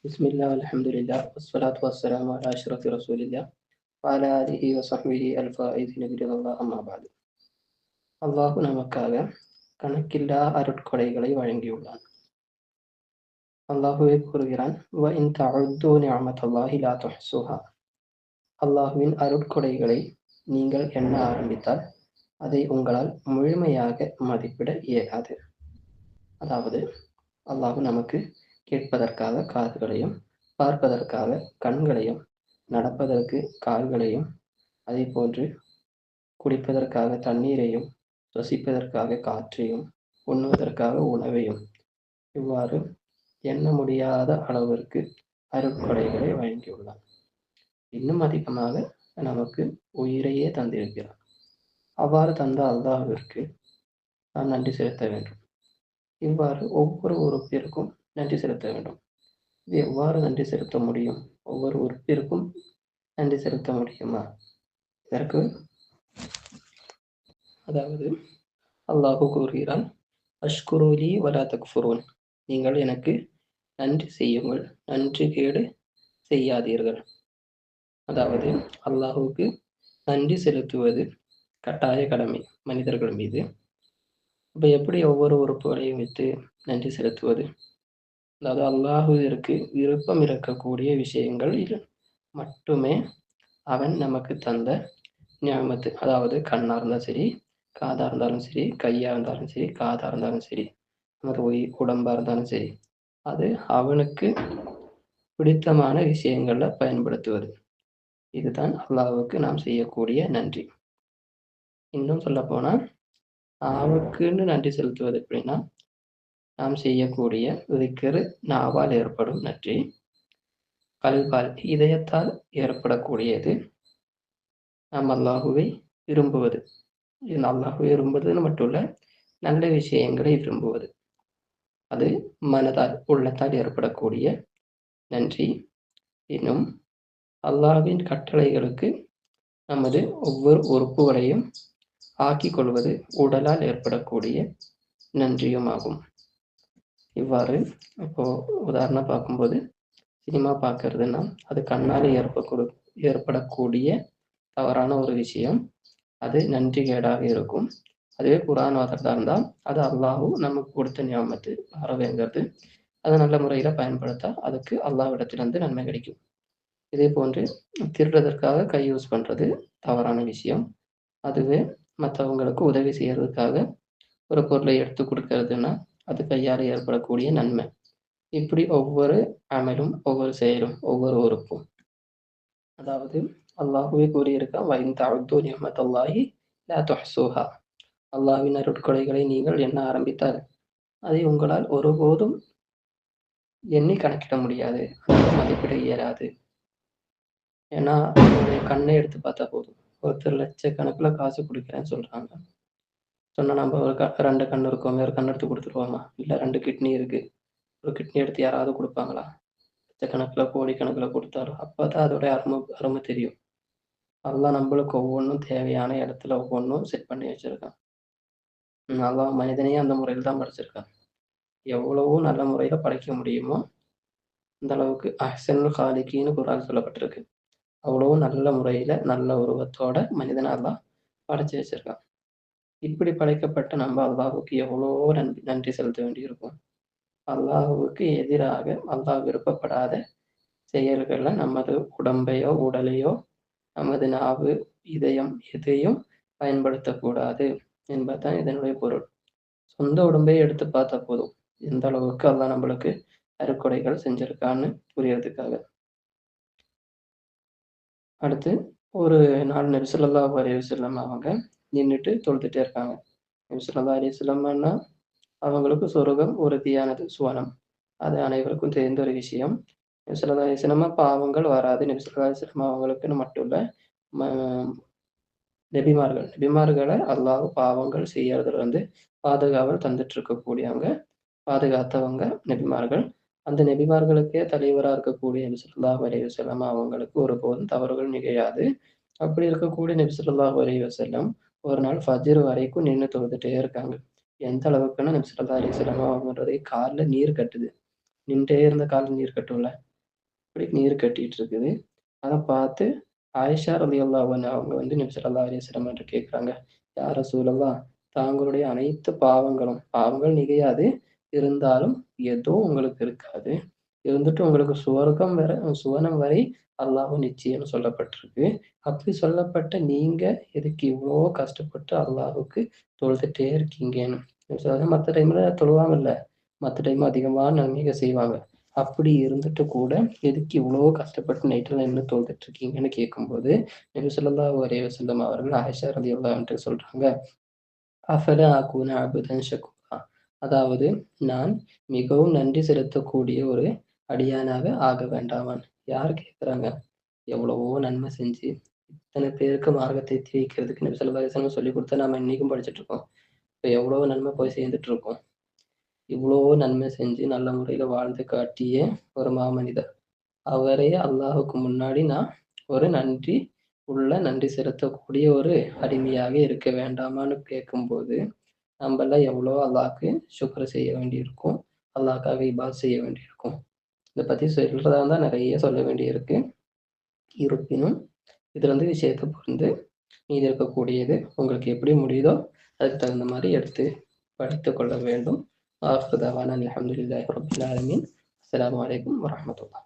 بسم الله والحمد لله والصلاة والسلام على أشرف رسول الله وعلى آله وصحبه الفائزين برضا الله أما بعد. அல்லாஹ் நமக்காக கணக்கில்லா அருட்கொடைகளை வழங்கியுள்ளான். அல்லாஹுவே கூறுகிறான், வ இன் தஅது நிஅமத்தல்லாஹி லா துஹ்ஸுஹா. அல்லாஹுவின் அருட்கொடைகளை நீங்கள் எண்ண ஆரம்பித்தால் அதை உங்களால் முழுமையாக மதிப்பிட இயலாது. அதாவது அல்லாஹ் நமக்கு கேட்பதற்காக காதுகளையும், பார்ப்பதற்காக கண்களையும், நடப்பதற்கு கால்களையும், அதே போன்று குடிப்பதற்காக தண்ணீரையும், சுவாசிப்பதற்காக காற்றையும், உண்ணுவதற்காக உணவையும், இவ்வாறு எண்ண முடியாத அளவிற்கு அருட்கொடைகளை வழங்கியுள்ளான். இன்னும் அதிகமாக நமக்கு உயிரையே தந்திருக்கிறான். அவ்வாறு தந்த அல்லாஹ்விற்கு நாம் நன்றி செலுத்த வேண்டும். இவ்வாறு ஒவ்வொரு உறுப்பிற்கும் நன்றி செலுத்த வேண்டும். இது எவ்வாறு நன்றி செலுத்த முடியும்? ஒவ்வொரு உறுப்பிற்கும் நன்றி செலுத்த முடியுமா? இதற்கு அதாவது அல்லாஹ் கூறுகிறான், அஷ்குருலி வலா தக்ஃபுரூன். நீங்கள் எனக்கு நன்றி செய்யுங்கள், நன்றி கேடு செய்யாதீர்கள். அதாவது அல்லாஹுக்கு நன்றி செலுத்துவது கட்டாய கடமை மனிதர்கள் மீது. இப்போ எப்படி ஒவ்வொரு உறுப்புகளையும் வைத்து நன்றி செலுத்துவது? அதாவது அல்லாஹுவிற்கு விருப்பம் இருக்கக்கூடிய விஷயங்கள் மட்டுமே அவன் நமக்கு தந்த நியமத்து. அதாவது கண்ணா இருந்தாலும் சரி, காதா இருந்தாலும் சரி, கையா இருந்தாலும் சரி, காதா இருந்தாலும் சரி, நமது உடம்பா இருந்தாலும் சரி, அது அவனுக்கு பிடித்தமான விஷயங்கள்ல பயன்படுத்துவது. இதுதான் அல்லாஹ்வுக்கு நாம் செய்யக்கூடிய நன்றி. இன்னும் சொல்ல போனா அவனுக்குன்னு நன்றி செலுத்துவது எப்படின்னா, நாம் செய்யக்கூடிய திக்ரு நாவால் ஏற்படும் நன்றி, கல்வால் இதயத்தால் ஏற்படக்கூடியது நாம் அல்லாஹுவை விரும்புவது. இது அல்லாஹுவை விரும்புவதுன்னு மட்டும் இல்லை, நல்ல விஷயங்களை விரும்புவது. அது மனதால் உள்ளத்தால் ஏற்படக்கூடிய நன்றி. இன்னும் அல்லாஹ்வின் கட்டளைகளுக்கு நமது ஒவ்வொரு உறுப்புகளையும் ஆக்கிக் கொள்வது உடலால் ஏற்படக்கூடிய நன்றியும் ஆகும். இவ்வாறு இப்போ உதாரணம் பார்க்கும்போது சினிமா பார்க்கறதுன்னா அது கண்ணால் ஏற்படக்கூடிய தவறான ஒரு விஷயம். அது நன்றி கேடாக இருக்கும். அதுவே குர்ஆன் ஓதுறதா இருந்தால் அது அல்லாஹ் நமக்கு கொடுத்த நியாமத்து பறவைங்கிறது. அதை நல்ல முறையில் பயன்படுத்தா அதுக்கு அல்லாஹ்விடத்திலிருந்து நன்மை கிடைக்கும். இதே போன்று திருடுறதற்காக கை யூஸ் பண்ணுறது தவறான விஷயம். அதுவே மற்றவங்களுக்கு உதவி செய்யறதுக்காக ஒரு பொருளை எடுத்து கொடுக்கறதுன்னா அது கையால் ஏற்படக்கூடிய நன்மை. இப்படி ஒவ்வொரு அமலும், ஒவ்வொரு செயலும், ஒவ்வொரு உறுப்பும். அதாவது அல்லாஹுவே கூறியிருக்கான், வ இன் தஅது நிஅமத்தல்லாஹி லா துஹ்ஸூஹா. அல்லாஹ்வின் அருட்கொடைகளை நீங்கள் எண்ண ஆரம்பித்தால் அதை உங்களால் ஒருபோதும் எண்ணி கணக்கிட முடியாது, மதிப்பிட இயலாது. ஏன்னா உங்களுடைய கண்ணை எடுத்து பார்த்தா போதும். ஒருத்தர் லட்சக்கணக்கில் காசு கொடுக்குறேன்னு சொல்றாங்க. சொன்னா நம்ம ஒரு 2 கண் இருக்கோமே, ஒரு கண் எடுத்து கொடுத்துருவோமா? இல்லை 2 கிட்னி இருக்கு, ஒரு கிட்னி எடுத்து யாராவது கொடுப்பாங்களா? லட்சக்கணக்கில் கோடிக்கணக்கில் கொடுத்தாலும் அப்பதான் அதோட அருமை தெரியும். அல்லாஹ் நம்மளுக்கு ஒவ்வொன்றும் தேவையான இடத்துல ஒவ்வொன்றும் செட் பண்ணி வச்சிருக்கான். அல்லாஹ் மனிதனையே அந்த முறையில் தான் படைச்சிருக்கான். எவ்வளவோ நல்ல முறையில படைக்க முடியுமோ அந்த அளவுக்கு அஹ்ஸனுல் காலிகீன்னு குர்ஆன் சொல்லப்பட்டிருக்கு. அவ்வளவு நல்ல முறையில நல்ல உருவத்தோட மனிதனை அல்லாஹ் படைச்சு வச்சிருக்கான். இப்படி படைக்கப்பட்ட நம்ம அல்லாஹ்வுக்கு எவ்வளோ நன்றி செலுத்த வேண்டியிருக்கும். அல்லாஹ்வுக்கு எதிராக அல்லாஹ் விருப்பப்படாத செயல்களை நமது உடம்பையோ உடலையோ நமது நாவு, இதயம் எதையும் பயன்படுத்தக்கூடாது என்பதுதான் இதனுடைய பொருள். சொந்த உடம்பையே எடுத்து பார்த்தா போதும், எந்த அளவுக்கு அல்லாஹ் நம்மளுக்கு அருட்கொடைகள் செஞ்சிருக்கான்னு புரியறதுக்காக. அடுத்து ஒரு நாள் நபி ஸல்லல்லாஹு அலைஹி வஸல்லம் அவங்க நின்றுட்டு தொழுதுட்டே இருக்காங்க. நபி ஸல்லல்லாஹு அலைஹி வஸல்லம்னா அவங்களுக்கு சொர்க்கம் உறுதியானது, சுவனம். அது அனைவருக்கும் தெரிந்த ஒரு விஷயம். நபி ஸல்லல்லாஹு அலைஹி வஸல்லம் பாவங்கள் வராது. நபி ஸல்லல்லாஹு அலைஹி வஸல்லம் அவங்களுக்குன்னு மட்டும் இல்லை, நபிமார்களை அல்லாஹ் பாவங்கள் செய்யறதுல இருந்து பாதுகாவல் தந்துட்டு இருக்கக்கூடியவங்க, பாதுகாத்தவங்க நபிமார்கள். அந்த நபிமார்களுக்கே தலைவராக இருக்கக்கூடிய நபி ஸல்லல்லாஹு அலைஹி வஸல்லம் அவங்களுக்கு ஒருபோதும் தவறுகள் நிகழாது. அப்படி இருக்கக்கூடிய நபி ஸல்லல்லாஹு அலைஹி வஸல்லம் ஒரு நாள் ஃபஜ்ர் வரைக்கும் நின்று தொழுதுட்டே இருக்காங்க. எந்த அளவுக்குன்னா நபி ஸல்லல்லாஹு அலைஹி வஸல்லம் அவங்களுடைய காலில் நீர் கட்டுது. நின்றே இருந்த காலில் நீர் கட்டும்ல, இப்படி நீர் கட்டிட்டு இருக்குது. அதை பார்த்து ஆயிஷா ரலியல்லாஹு அன்ஹா அவங்க வந்து நபி ஸல்லல்லாஹு அலைஹி வஸல்லம் என்று கேட்குறாங்க, யா ரசூலல்லாஹ், தாங்களுடைய அனைத்து பாவங்கள் நிகழாது, இருந்தாலும் ஏதோ உங்களுக்கு இருக்காது, இருந்துட்டு உங்களுக்கு சுவனம் வரை அல்லாஹ் நிச்சயம் சொல்லப்பட்டிருக்கு. அப்படி சொல்லப்பட்ட நீங்க எதுக்கு இவ்வளோ கஷ்டப்பட்டு அல்லாஹ்வுக்கு தொழுதுட்டே இருக்கீங்கன்னு. மத்த டைம்ல தொழுவாங்கல்ல, மத்த டைம் அதிகமா நன்மைகள் செய்வாங்க. அப்படி இருந்துட்டு கூட எதுக்கு இவ்வளோ கஷ்டப்பட்டு நைட்ல நின்னு தொழுதுட்டு இருக்கீங்கன்னு கேட்கும்போது, நபி ஸல்லல்லாஹு அலைஹி வஸல்லம் அவர்கள் ஆயிஷா ரலியல்லாஹு அன்ஹா சொல்றாங்க, அஃபலா அகூன அப்தன் ஷக்கூரா, அதாவது நான் மிகவும் நன்றி செலுத்தக்கூடிய ஒரு அடியானாக ஆக வேண்டாமான்னு. யார் கேட்குறாங்க? எவ்வளவோ நன்மை செஞ்சு, இத்தனை பேருக்கு மார்க்கத்தை எத்தி வைக்கிறதுக்கு நபி ஸல்லல்லாஹு அலைஹி வஸல்லம் சொல்லிக் குடுத்து நாம இன்னைக்கும் படிச்சுட்டு இருக்கோம். இப்ப எவ்வளோ நன்மை போய் சேர்ந்துட்டு இருக்கோம். இவ்வளோ நன்மை செஞ்சு நல்ல முறையில வாழ்ந்து காட்டிய ஒரு மாமனிதர். அவரே அல்லாஹுக்கு முன்னாடி நான் ஒரு நன்றி செலுத்தக்கூடிய ஒரு அடிமையாக இருக்க வேண்டாமான்னு கேட்கும்போது, நம்பலாம் எவ்வளோ அல்லாஹ்க்கு ஷுக்ர் செய்ய வேண்டியிருக்கும். அல்லாஹ்க்காக இபாதத் செய்ய வேண்டியிருக்கும். இத பத்தி சொல்றதா இருந்தா நெறைய சொல்ல வேண்டியிருக்கு. இருப்பினும், இதுல வந்து விஷயத்த புரிந்து மீதி இருக்கக்கூடியது உங்களுக்கு எப்படி முடியுதோ, அதுக்கு தகுந்த மாரி எடுத்து படித்துக் கொள்ள வேண்டும். ஆஃபிரு தஅவானா அல்ஹம்துலில்லாஹி ரப்பில் ஆலமீன். அஸ்ஸலாமு அலைக்கும் வரஹ்மத்துல்லாஹ்.